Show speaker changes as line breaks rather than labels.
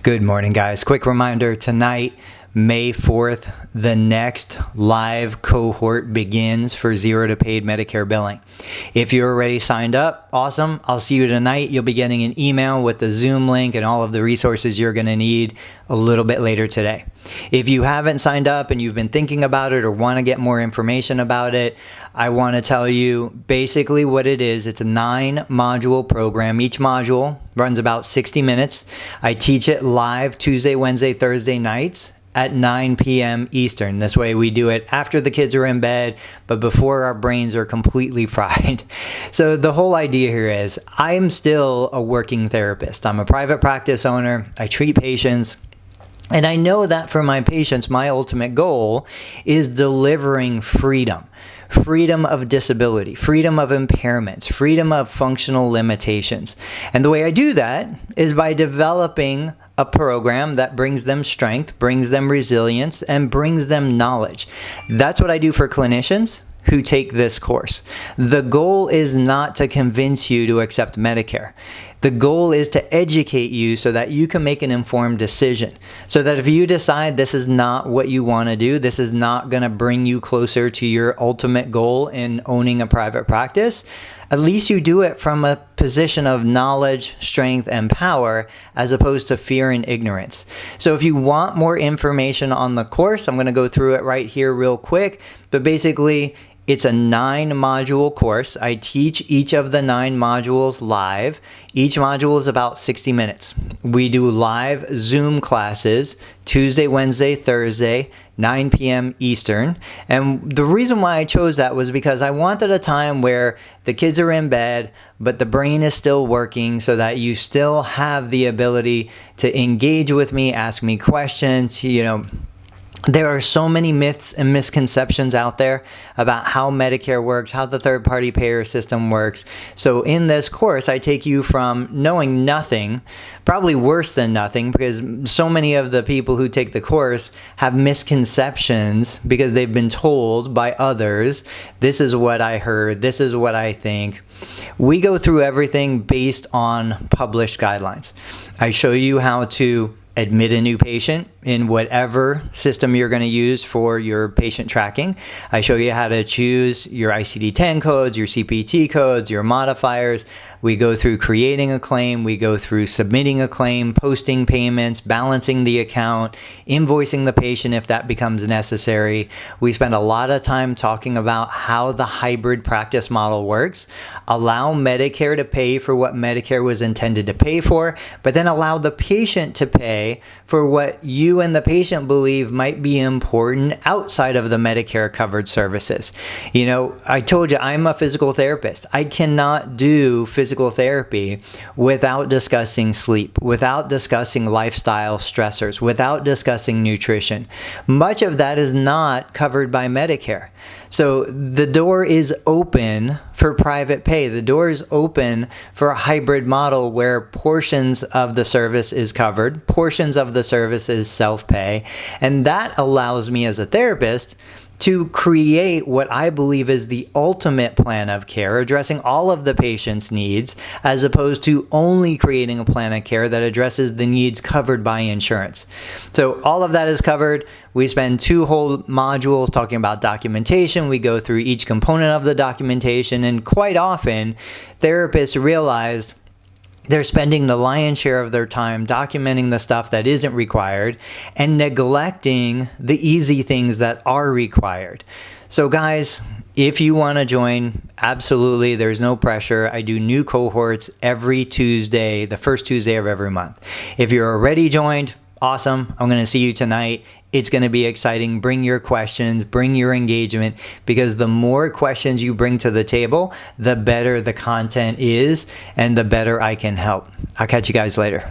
Good morning, guys. Quick reminder, tonight, May 4th, the next live cohort begins for zero to paid Medicare billing. If you're already signed up, awesome. I'll see you tonight. You'll be getting an email with the Zoom link and all of the resources you're going to need a little bit later today. If you haven't signed up and you've been thinking about it or want to get more information about it, I want to tell you basically what it is. It's a 9-module program. Each module runs about 60 minutes. I teach it live Tuesday, Wednesday, Thursday nights at 9 p.m. Eastern. This way we do it after the kids are in bed, but before our brains are completely fried. So the whole idea here is I am still a working therapist. I'm a private practice owner. I treat patients. And I know that for my patients, my ultimate goal is delivering freedom. Freedom of disability, freedom of impairments, freedom of functional limitations. And the way I do that is by developing a program that brings them strength, brings them resilience, and brings them knowledge. That's what I do for clinicians who take this course. The goal is not to convince you to accept Medicare. The goal is to educate you so that you can make an informed decision. So that if you decide this is not what you want to do, this is not going to bring you closer to your ultimate goal in owning a private practice, at least you do it from a position of knowledge, strength, and power as opposed to fear and ignorance. So if you want more information on the course, I'm going to go through it right here real quick. But basically, it's a 9-module course. I teach each of the 9 modules live. Each module is about 60 minutes. We do live Zoom classes Tuesday, Wednesday, Thursday, 9 p.m. Eastern. And the reason why I chose that was because I wanted a time where the kids are in bed, but the brain is still working so that you still have the ability to engage with me, ask me questions, There are so many myths and misconceptions out there about how Medicare works, how the third-party payer system works. So in this course, I take you from knowing nothing, probably worse than nothing, because so many of the people who take the course have misconceptions because they've been told by others, this is what I heard, this is what I think. We go through everything based on published guidelines. I show you how to admit a new patient in whatever system you're going to use for your patient tracking. I show you how to choose your ICD-10 codes, your CPT codes, your modifiers. We go through creating a claim. We go through submitting a claim, posting payments, balancing the account, invoicing the patient if that becomes necessary. We spend a lot of time talking about how the hybrid practice model works. Allow Medicare to pay for what Medicare was intended to pay for, but then allow the patient to pay for what you and the patient believe might be important outside of the Medicare covered services. I told you I'm a physical therapist. I cannot do physical therapy without discussing sleep, without discussing lifestyle stressors, without discussing nutrition. Much of that is not covered by Medicare. So the door is open for private pay. The door is open for a hybrid model where portions of the service is covered, portions of the service is self-pay, and that allows me as a therapist to create what I believe is the ultimate plan of care, addressing all of the patient's needs, as opposed to only creating a plan of care that addresses the needs covered by insurance. So all of that is covered. We spend 2 whole modules talking about documentation. We go through each component of the documentation, and quite often, therapists realize they're spending the lion's share of their time documenting the stuff that isn't required and neglecting the easy things that are required. So guys, if you want to join, absolutely, there's no pressure. I do new cohorts every Tuesday, the first Tuesday of every month. If you're already joined, awesome. I'm going to see you tonight. It's going to be exciting. Bring your questions, bring your engagement, because the more questions you bring to the table, the better the content is and the better I can help. I'll catch you guys later.